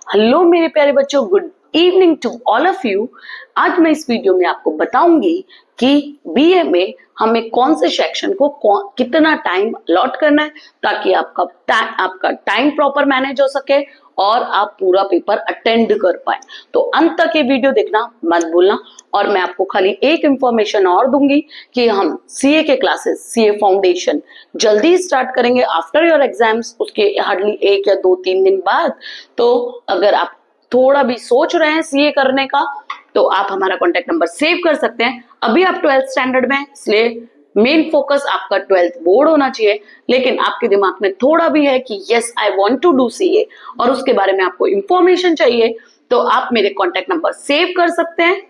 Hello मेरे प्यारे बच्चों, good evening to all of you. आज मैं इस वीडियो में आपको बताऊंगी कि बीए में हमें कौन से सेक्शन को कितना टाइम अलॉट करना है ताकि आपका टाइम प्रॉपर मैनेज हो सके और आप पूरा पेपर अटेंड कर पाए। तो अंत तक ये वीडियो देखना मत भूलना। और मैं आपको खाली एक इंफॉर्मेशन और दूंगी कि हम सीए के क्लासेस, सीए फाउंडेशन जल्दी स्टार्ट करेंगे आफ्टर योर एग्जाम्स, उसके हार्डली 1 या 2-3 दिन बाद। तो अगर आप थोड़ा भी सोच रहे हैं सीए करने का तो आप हमारा कॉन्टेक्ट नंबर सेव कर सकते हैं। अभी आप 12th स्टैंडर्ड में, इसलिए मेन फोकस आपका 12th बोर्ड होना चाहिए, लेकिन आपके दिमाग में थोड़ा भी है कि yes I want to do CA और उसके बारे में आपको इंफॉर्मेशन चाहिए, तो आप मेरे कॉन्टेक्ट नंबर सेव कर सकते हैं।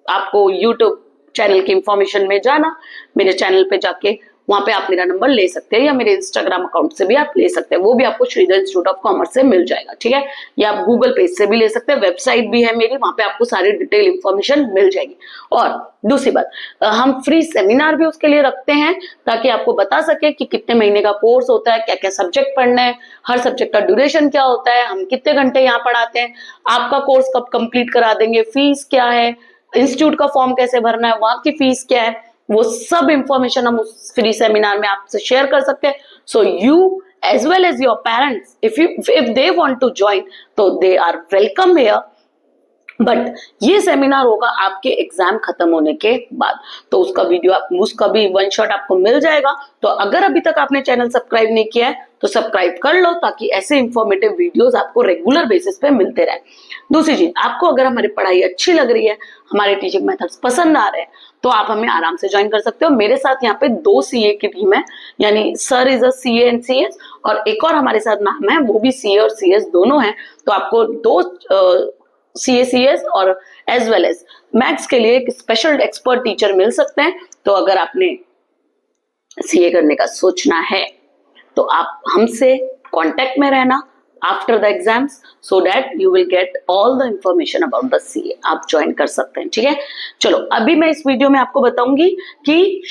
आपको यूट्यूब चैनल की इंफॉर्मेशन में जाना, मेरे चैनल पे जाके वहां पे आप मेरा नंबर ले सकते हैं, या मेरे इंस्टाग्राम अकाउंट से भी आप ले सकते हैं, वो भी आपको श्रीधर इंस्टीट्यूट ऑफ कॉमर्स से मिल जाएगा, ठीक है। या आप गूगल पेज से भी ले सकते हैं, वेबसाइट भी है मेरी, वहां पे आपको सारी डिटेल इंफॉर्मेशन मिल जाएगी। और दूसरी बात, हम फ्री सेमिनार भी उसके लिए रखते हैं ताकि आपको बता सके कि कितने महीने का कोर्स होता है, क्या क्या सब्जेक्ट पढ़ना है, हर सब्जेक्ट का ड्यूरेशन क्या होता है, हम कितने घंटे यहाँ पढ़ाते हैं, आपका कोर्स कब कंप्लीट करा देंगे, फीस क्या है, इंस्टीट्यूट का फॉर्म कैसे भरना है, वहां की फीस क्या है, वो सब इंफॉर्मेशन हम उस फ्री सेमिनार में आपसे शेयर कर सकते हैं। So you as well as your parents, if they want to join तो they are welcome here. But ये सेमिनार होगा आपके एग्जाम खत्म होने के बाद, तो उसका भी वन शॉट आपको मिल जाएगा। तो अगर अभी तक आपने चैनल सब्सक्राइब नहीं किया है तो सब्सक्राइब कर लो, ताकि ऐसे इंफॉर्मेटिव वीडियोस आपको रेगुलर बेसिस पे मिलते रहे। दूसरी चीज, आपको अगर हमारी पढ़ाई अच्छी लग रही है, हमारे टीचिंग मेथड्स पसंद आ रहे हैं, तो आप हमें आराम से ज्वाइन कर सकते हो। मेरे साथ यहाँ पे 2 सीए की टीम है, यानी sir is a CA and CS, और एक और हमारे साथ मैम है, वो भी सीए और सीएस दोनों है। तो आपको 2 सीएसीएस और एज वेल एज मैथ्स के लिए एक स्पेशल एक्सपर्ट टीचर मिल सकते हैं। तो अगर आपने सीए करने का सोचना है तो आप हमसे कांटेक्ट में रहना after the exams, so that you will get all the information about the CA. आप ज्वाइन कर सकते हैं, ठीक है। चलो, अभी मैं इस वीडियो में आपको बताऊंगी कि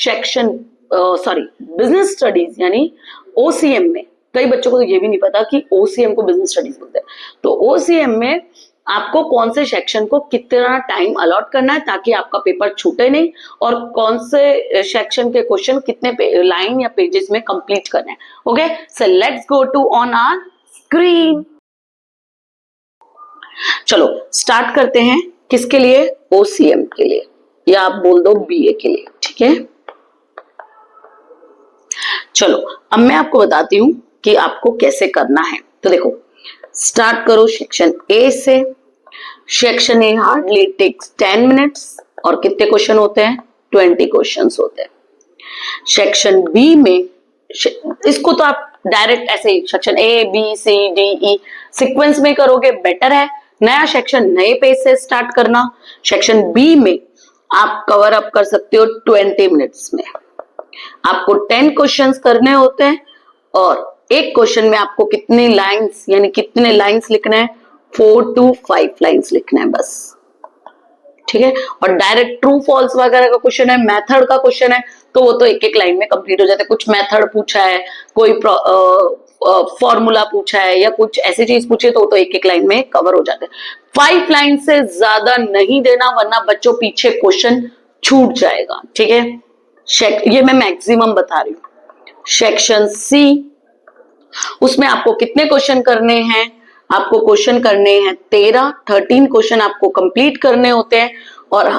बिजनेस स्टडीज यानी ओसीएम में, कई बच्चों को तो ये भी नहीं पता कि ओसीएम को बिजनेस स्टडीज बोलते हैं। तो ओसीएम में आपको कौन से सेक्शन को कितना टाइम अलॉट करना है ताकि आपका पेपर छूटे नहीं, और कौन से सेक्शन के क्वेश्चन कितने लाइन या पेजेस में कंप्लीट करने हैं। Okay, so let's go to on our screen. चलो स्टार्ट करते हैं। किसके लिए? ओसीएम के लिए, या आप बोल दो बीए के लिए, ठीक है। चलो अब मैं आपको बताती हूं कि आपको कैसे करना है। तो देखो, स्टार्ट करो सेक्शन ए से। Section A hardly takes 10 minutes, और कितने क्वेश्चन होते हैं? 20 क्वेश्चंस होते हैं। सेक्शन बी में, इसको तो आप डायरेक्ट ऐसे section A B C D E sequence में करोगे बेटर है। नया सेक्शन नए पेज से स्टार्ट करना। सेक्शन बी में आप कवर अप कर सकते हो 20 मिनट्स में। आपको 10 क्वेश्चंस करने होते हैं, और एक क्वेश्चन में आपको कितनी लाइंस यानी कितने लाइंस लिखना है? 4 to 5 लाइंस लिखना है बस, ठीक है। और डायरेक्ट ट्रू फॉल्स वगैरह का क्वेश्चन है, मेथड का क्वेश्चन है, तो वो तो एक एक लाइन में कंप्लीट हो जाता है। कुछ मेथड पूछा है, कोई फॉर्मूला पूछा है, या कुछ ऐसी चीज पूछी है, तो एक एक लाइन में कवर हो जाते हैं। 5 लाइन से ज्यादा नहीं देना, वरना बच्चों पीछे क्वेश्चन छूट जाएगा, ठीक है। ये मैं मैक्सिमम बता रही हूँ। सेक्शन सी, उसमें आपको कितने क्वेश्चन करने हैं? आपको क्वेश्चन करने हैं 13 क्वेश्चन आपको कंप्लीट करने होते हैं, और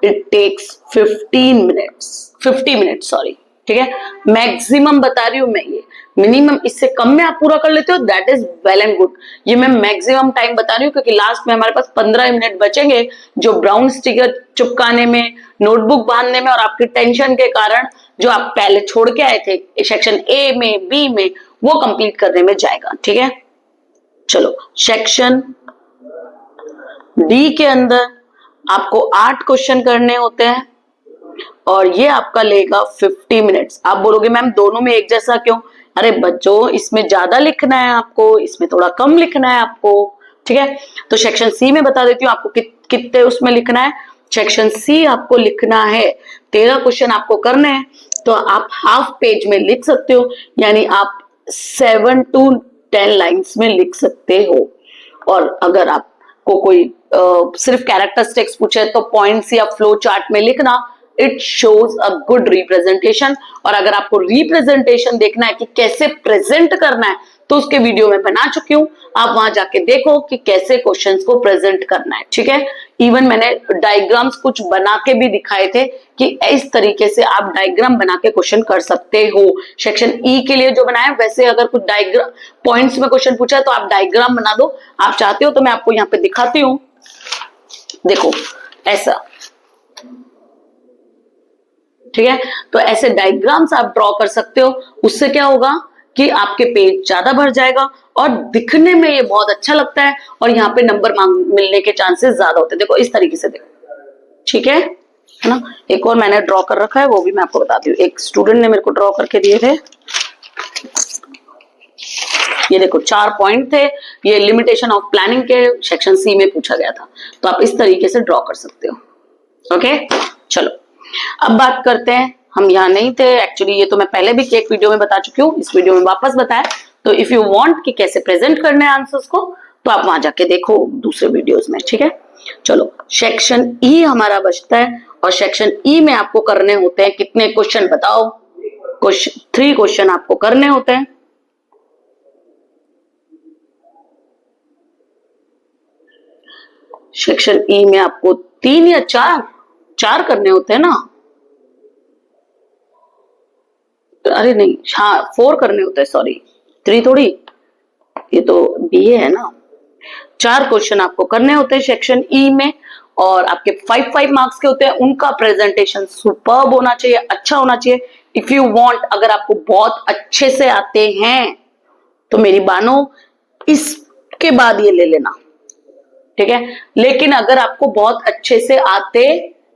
इट टेक्स 50 मिनट्स, सॉरी, ठीक है। मैक्सिमम बता रही हूं मैं, ये मिनिमम, इससे कम में आप पूरा कर लेते हो that is well and good. ये मैं मैक्सिमम टाइम बता रही हूँ क्योंकि लास्ट में हमारे पास 15 मिनट बचेंगे, जो ब्राउन स्टिकर चिपकाने में, नोटबुक बांधने में और आपकी टेंशन के कारण जो आप पहले छोड़ के आए थे सेक्शन ए में, बी में, वो कंप्लीट करने में जाएगा, ठीक है। चलो, सेक्शन डी के अंदर आपको 8 क्वेश्चन करने होते हैं, और ये आपका लेगा 50 मिनट्स। आप बोलोगे मैम दोनों में एक जैसा क्यों? अरे बच्चों, इसमें ज्यादा लिखना है आपको, इसमें थोड़ा कम लिखना है आपको, ठीक है। तो सेक्शन सी में बता देती हूँ आपको कितने उसमें लिखना है। सेक्शन सी आपको लिखना है 13 क्वेश्चन आपको करने हैं, तो आप हाफ पेज में लिख सकते हो, यानी आप 7 to 10 लाइन्स में लिख सकते हो। और अगर आपको कोई सिर्फ कैरेक्टरिस्टिक्स पूछे तो पॉइंट्स या फ्लो चार्ट में लिखना। It shows a good representation. और अगर आपको रिप्रेजेंटेशन देखना है कि कैसे प्रेजेंट करना है तो उसके वीडियो में बना चुकी हूं, आप वहां जाके देखो कि कैसे क्वेश्चंस को प्रेजेंट करना है। ठीक है, इवन मैंने डायग्राम्स कुछ बना के भी दिखाए थे कि इस तरीके से आप डायग्राम बना के क्वेश्चन कर सकते हो। सेक्शन ई के लिए जो बनाया वैसे अगर कुछ डायग्राम पॉइंट्स में क्वेश्चन पूछा है तो आप डायग्राम बना दो। आप चाहते हो तो मैं आपको यहाँ पे दिखाती हूँ। देखो ऐसा, ठीक है, तो ऐसे डायग्राम्स आप ड्रॉ कर सकते हो। उससे क्या होगा कि आपके पेज ज्यादा भर जाएगा और दिखने में ये बहुत अच्छा लगता है और यहाँ पे नंबर मिलने के चांसेस ज्यादा होते हैं। देखो इस तरीके से देखो, ठीक है ना। एक और मैंने ड्रॉ कर रखा है, वो भी मैं आपको बताती हूँ। एक स्टूडेंट ने मेरे को ड्रॉ करके दिए थे, ये देखो 4 पॉइंट थे। ये लिमिटेशन ऑफ प्लानिंग के सेक्शन सी में पूछा गया था, तो आप इस तरीके से ड्रॉ कर सकते हो। ओके, चलो अब बात करते हैं। हम यहाँ नहीं थे एक्चुअली, ये तो मैं पहले भी एक वीडियो में बता चुकी हूँ, इस वीडियो में वापस बताया। तो इफ यू वांट कि कैसे प्रेजेंट करने हैं आंसर्स को, तो आप वहां जाके देखो दूसरे वीडियोस में। ठीक है, चलो सेक्शन ई हमारा बचता है और सेक्शन ई में आपको करने होते हैं कितने क्वेश्चन बताओ? 3 क्वेश्चन आपको करने होते हैं। सेक्शन ई में आपको 3 या 4 करने होते हैं ना। अरे नहीं, हाँ 4 करने होते हैं, सॉरी 3 थोड़ी, ये तो बीए है ना। 4 क्वेश्चन आपको करने होते हैं सेक्शन ई में और आपके 5 मार्क्स के होते हैं। उनका प्रेजेंटेशन सुपर्ब होना चाहिए, अच्छा होना चाहिए। इफ यू वांट, अगर आपको बहुत अच्छे से आते हैं तो मेरी बानो इसके बाद ये ले लेना, ठीक है। लेकिन अगर आपको बहुत अच्छे से आते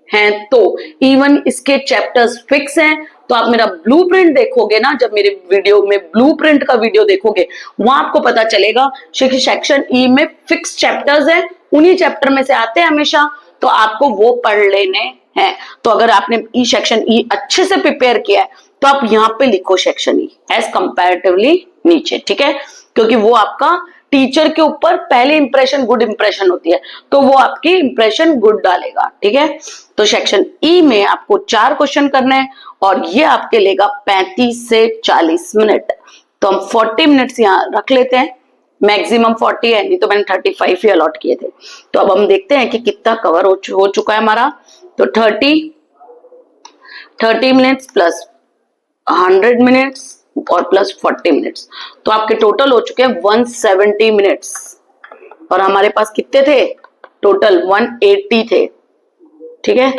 हैं तो इवन इसके चैप्टर्स फिक्स हैं, तो आप मेरा ब्लूप्रिंट देखोगे ना, जब मेरे वीडियो में ब्लूप्रिंट का वीडियो देखोगे वहां आपको पता चलेगा सेक्शन ई में फिक्स चैप्टर्स हैं, उन्हीं चैप्टर में से आते हैं हमेशा, तो आपको वो पढ़ लेने हैं। तो अगर आपने ई सेक्शन ई अच्छे से प्रिपेयर किया है तो आप यहाँ पे लिखो सेक्शन ई एज कंपैरेटिवली नीचे, ठीक है, क्योंकि वो आपका टीचर के ऊपर पहले इंप्रेशन गुड इंप्रेशन होती है, तो वो आपकी इंप्रेशन गुड डालेगा। ठीक है, तो सेक्शन ई में आपको 4 क्वेश्चन करने हैं और ये आपके लेगा 35 से 40 मिनट। तो हम 40 मिनट्स यहाँ रख लेते हैं, मैक्सिमम 40 है, नहीं तो मैंने 35 ही अलॉट किए थे। तो अब हम देखते हैं कि कितना कवर हो चुका है हमारा। तो 30 मिनट्स प्लस 100 मिनट्स और प्लस 40 मिनट्स, तो आपके टोटल हो चुके हैं 170 मिनट्स। और हमारे पास कितने थे टोटल? 180 थे, ठीक है।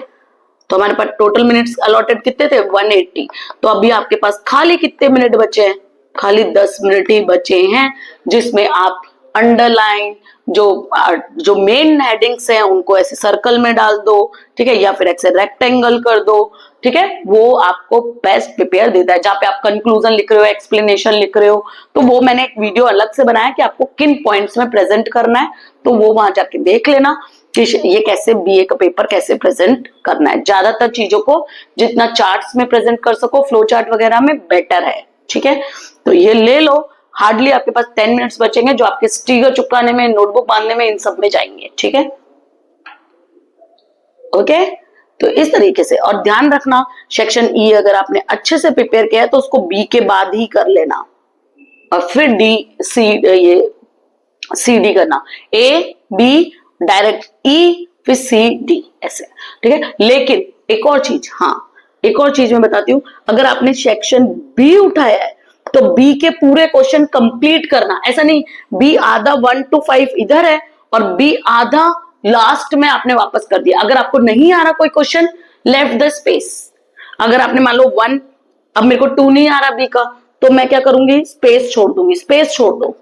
तो हमारे पास टोटल मिनट्स अलॉटेड कितने थे? 180। तो अभी आपके पास खाली कितने मिनट बचे हैं? खाली 10 मिनट ही बचे हैं, जिसमें आप अंडरलाइन जो मेन हेडिंग्स हैं उनको ऐसे सर्कल में डाल दो, ठीक है, या फिर ऐसे रेक्टेंगल कर दो, ठीक है। वो आपको बेस्ट प्रिपेयर देता है। जहाँ पे आप कंक्लूजन लिख रहे हो, एक्सप्लेनेशन लिख रहे हो, तो वो मैंने एक वीडियो अलग से बनाया कि आपको किन पॉइंट्स में प्रेजेंट करना है, तो वो वहां जाके देख लेना कि ये कैसे बीए का पेपर कैसे प्रेजेंट करना है। ज्यादातर चीजों को जितना चार्ट्स में प्रेजेंट कर सको, फ्लो चार्ट वगैरह में, बेटर है, ठीक है। तो ये ले लो, हार्डली आपके पास 10 मिनट्स बचेंगे जो आपके स्टिकर चिपकाने में, नोटबुक बांधने में, इन सब में जाएंगे, ठीक है। ओके, तो इस तरीके से। और ध्यान रखना सेक्शन ई अगर आपने अच्छे से प्रिपेयर किया है तो उसको बी के बाद ही कर लेना और फिर सी डी करना, ए बी डायरेक्ट ई फिर सी डी ऐसे, ठीक है। लेकिन एक और चीज, हाँ एक और चीज मैं बताती हूँ, अगर आपने सेक्शन बी उठाया है तो बी के पूरे क्वेश्चन कंप्लीट करना। ऐसा नहीं बी आधा 1 to 5 इधर है और बी आधा लास्ट में आपने वापस कर दिया। अगर आपको नहीं आ रहा कोई क्वेश्चन, लेफ्ट द स्पेस। अगर आपने मान लो 1, अब मेरे को 2 नहीं आ रहा बी का, तो मैं क्या करूंगी? स्पेस छोड़ दूंगी, स्पेस छोड़ दो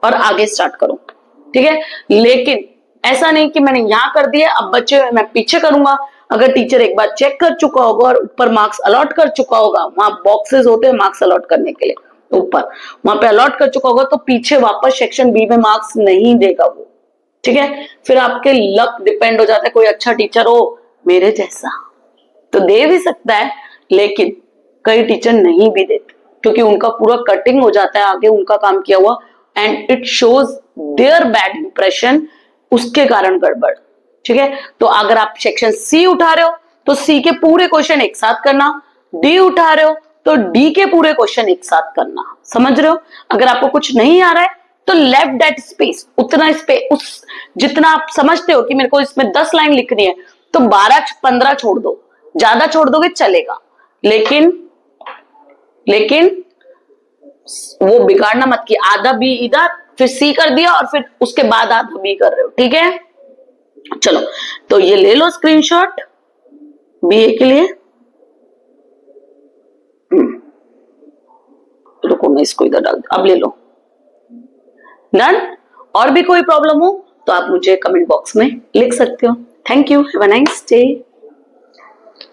और आगे स्टार्ट करो, ठीक है। लेकिन ऐसा नहीं कि मैंने यहां कर दिया अब बच्चे मैं पीछे करूंगा। अगर टीचर एक बार चेक कर चुका होगा और ऊपर मार्क्स अलॉट कर चुका होगा, वहां बॉक्सेस होते हैं मार्क्स अलॉट करने के लिए, ऊपर वहां पे अलॉट कर चुका होगा, तो पीछे वापस सेक्शन बी में मार्क्स नहीं देगा वो, ठीक है। फिर आपके लक डिपेंड हो जाता है, कोई अच्छा टीचर हो मेरे जैसा तो दे भी सकता है, लेकिन कई टीचर नहीं भी देते क्योंकि उनका पूरा कटिंग हो जाता है आगे उनका काम किया हुआ, and it shows there bad impression, उसके कारण गड़बड़। ठीक है, तो अगर आप सेक्शन सी उठा रहे हो तो सी के पूरे क्वेश्चन एक साथ करना, डी उठा रहे हो तो डी के पूरे क्वेश्चन एक साथ करना। समझ रहे हो? अगर आपको कुछ नहीं आ रहा है तो लेफ्ट दैट स्पेस, उतना स्पेस, उस जितना आप समझते हो कि मेरे को इसमें 10 लाइन लिखनी है तो 12-15 छोड़ दो, ज्यादा छोड़ दोगे चलेगा, लेकिन वो बिगाड़ना मत कि आधा बी इधर फिर सी कर दिया और फिर उसके बाद आधा बी कर रहे हो। ठीक है, चलो तो ये ले लो स्क्रीनशॉट बीए के लिए। रुको मैं इसको इधर डाल, अब ले लो। डन। और भी कोई प्रॉब्लम हो तो आप मुझे कमेंट बॉक्स में लिख सकते हो। Thank you, have a nice day.